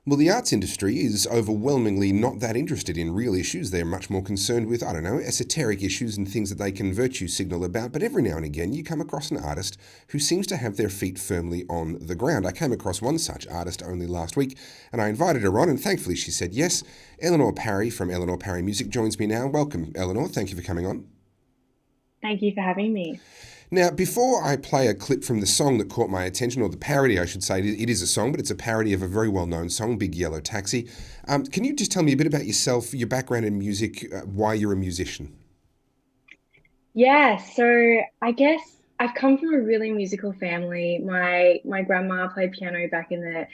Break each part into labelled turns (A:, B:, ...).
A: Well, the arts industry is overwhelmingly not that interested in real issues. They're much more concerned with, I don't know, esoteric issues and things that they can virtue signal about. But every now and again, you come across an artist who seems to have their feet firmly on the ground. I came across one such artist only last week, and I invited her on, and thankfully she said yes. Eleanor Parry from Eleanor Parry Music joins me now. Welcome, Eleanor. Thank you for coming on.
B: Thank you for having me.
A: Now, before I play a clip from the song that caught my attention, or the parody, I should say, it is a song, but it's a parody of a very well-known song, Big Yellow Taxi. Can you just tell me a bit about yourself, your background in music, why you're a musician?
B: Yeah, so I guess I've come from a really musical family. My grandma played piano back in the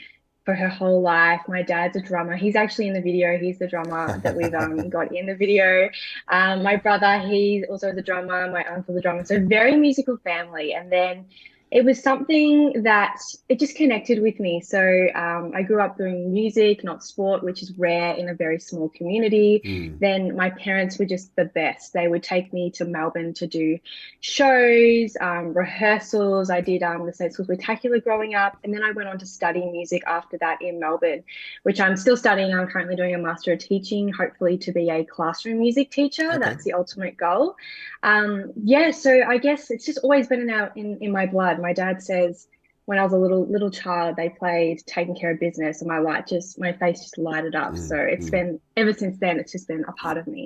B: for her whole life. My dad's a drummer. He's actually in the video. He's the drummer that we've got in the video. My brother, he's also the drummer. My uncle's the drummer. So very musical family. And then it was something that it just connected with me. So I grew up doing music, not sport, which is rare in a very small community.
A: Mm.
B: Then my parents were just the best. They would take me to Melbourne to do shows, rehearsals. I did the State School Spectacular growing up. And then I went on to study music after that in Melbourne, which I'm still studying. I'm currently doing a Master of Teaching, hopefully to be a classroom music teacher.
A: Okay.
B: That's the ultimate goal. Yeah, so I guess it's just always been in my blood. My dad says when I was a little child, they played Taking Care of Business, and my face just lighted up. So
A: Mm.
B: it's
A: Mm.
B: been ever since then. It's just been a part of me.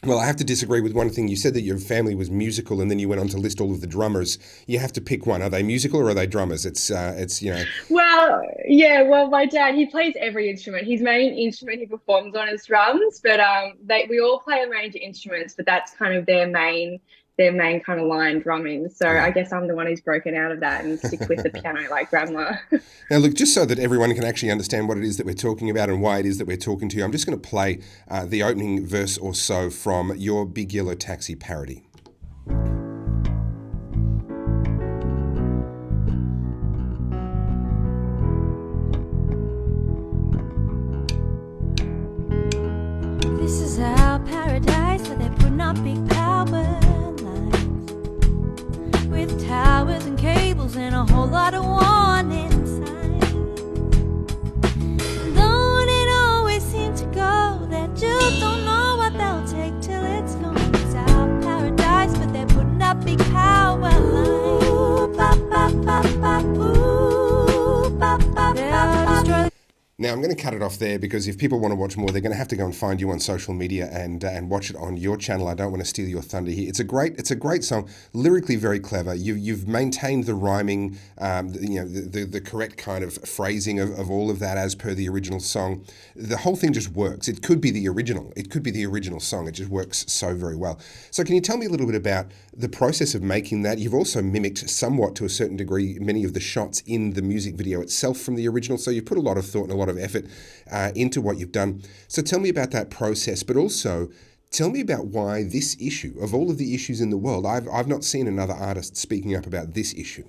A: Well, I have to disagree with one thing. You said that your family was musical, and then you went on to list all of the drummers. You have to pick one. Are they musical or are they drummers? It's.
B: Well, yeah, well, my dad, he plays every instrument. His main instrument he performs on is drums, but we all play a range of instruments, but that's kind of their main kind of line, drumming. So I
A: Yeah.
B: guess I'm the one who's broken out of that and stick with the piano like grandma.
A: Now, look, just so that everyone can actually understand what it is that we're talking about and why it is that we're talking to you, I'm just going to play the opening verse or so from your Big Yellow Taxi parody.
C: This is our paradise where they're putting up big power lines with towers and cables and a whole lot of warning signs. Don't it always seem to go that you don't know what they'll take till it's gone? It's our paradise, but they're putting up big power lines. Ooh, ba, ba, ba, ba, ooh, ba, ba, they'll destroy.
A: Now, I'm going to cut it off there because if people want to watch more, they're going to have to go and find you on social media and watch it on your channel. I don't want to steal your thunder here. It's a great song, lyrically very clever. You've maintained the rhyming, the correct kind of phrasing of all of that as per the original song. The whole thing just works. It could be the original. It could be the original song. It just works so very well. So, can you tell me a little bit about the process of making that? You've also mimicked somewhat to a certain degree many of the shots in the music video itself from the original. So you've put a lot of thought and a lot of effort into what you've done. So tell me about that process, but also tell me about why this issue, of all of the issues in the world, I've not seen another artist speaking up about this issue.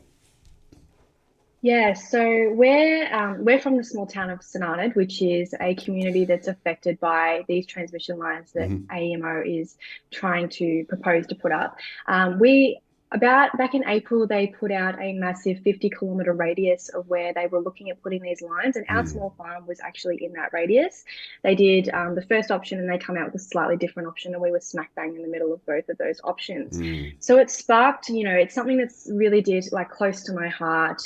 B: Yeah, so we're from the small town of Sonarnod, which is a community that's affected by these transmission lines that
A: Hmm.
B: AEMO is trying to propose to put up. We about back in April, they put out a massive 50-kilometer radius of where they were looking at putting these lines, and our
A: Mm.
B: small farm was actually in that radius. They did the first option, and they come out with a slightly different option, and we were smack bang in the middle of both of those options.
A: Mm.
B: So it sparked, it's something that's really did like close to my heart.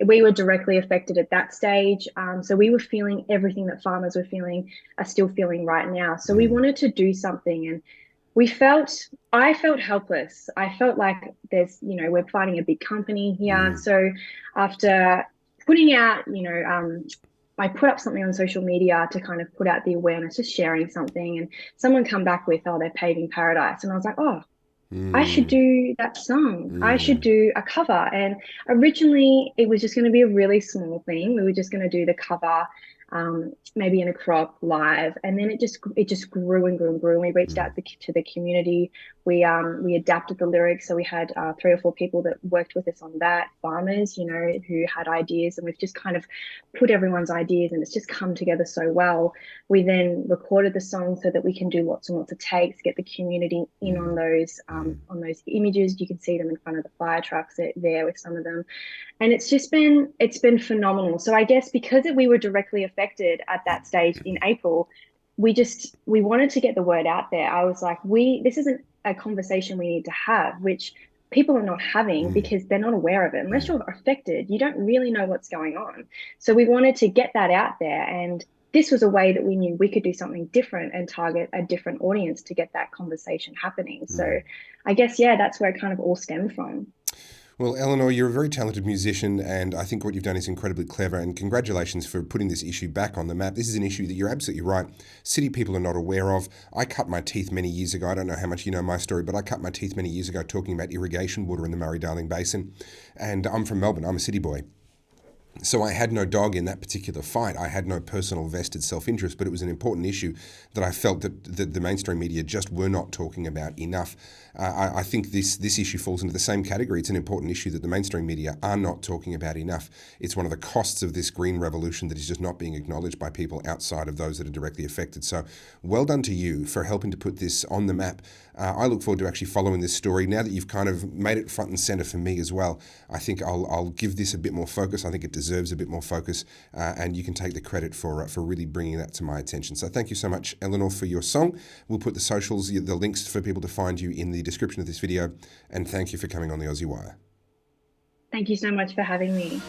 B: We were directly affected at that stage. So we were feeling everything that farmers were feeling, are still feeling right now. So we
A: Mm.
B: wanted to do something, and I felt helpless. I felt like we're fighting a big company here.
A: Mm.
B: So after putting out, I put up something on social media to kind of put out the awareness, just sharing something, and someone come back with, oh, they're paving paradise. And I was like, oh, I should
A: Mm.
B: do that song. I should
A: Mm.
B: do a cover. And originally, it was just going to be a really small thing. We were just going to do the cover, maybe in a crop live, and then it just grew and grew and grew. And we reached
A: Mm.
B: out to the community. We adapted the lyrics, so we had 3 or 4 people that worked with us on that. Farmers, who had ideas, and we've just kind of put everyone's ideas, and it's just come together so well. We then recorded the song so that we can do lots and lots of takes, get the community in
A: Mm. Mm.
B: on those images. You can see them in front of the fire trucks there with some of them, and it's been phenomenal. So I guess because we were directly affected affected at that stage in April, we wanted to get the word out there. I was like, this isn't a conversation we need to have, which people are not having because they're not aware of it. Unless you're affected, you don't really know what's going on. So we wanted to get that out there, and this was a way that we knew we could do something different and target a different audience to get that conversation happening. So I guess, yeah, that's where it kind of all stemmed from.
A: Well, Eleanor, you're a very talented musician, and I think what you've done is incredibly clever, and congratulations for putting this issue back on the map. This is an issue that you're absolutely right. City people are not aware of. I cut my teeth many years ago. I don't know how much you know my story, but I cut my teeth many years ago talking about irrigation water in the Murray-Darling Basin, and I'm from Melbourne. I'm a city boy. So I had no dog in that particular fight. I had no personal vested self-interest, but it was an important issue that I felt that the mainstream media just were not talking about enough. I think this issue falls into the same category. It's an important issue that the mainstream media are not talking about enough. It's one of the costs of this green revolution that is just not being acknowledged by people outside of those that are directly affected. So well done to you for helping to put this on the map. I look forward to actually following this story. Now that you've kind of made it front and center for me as well, I think I'll give this a bit more focus. I think it deserves a bit more focus, and you can take the credit for really bringing that to my attention. So thank you so much, Eleanor, for your song. We'll put the socials, the links for people to find you in the description of this video, and thank you for coming on the Aussie Wire.
B: Thank you so much for having me.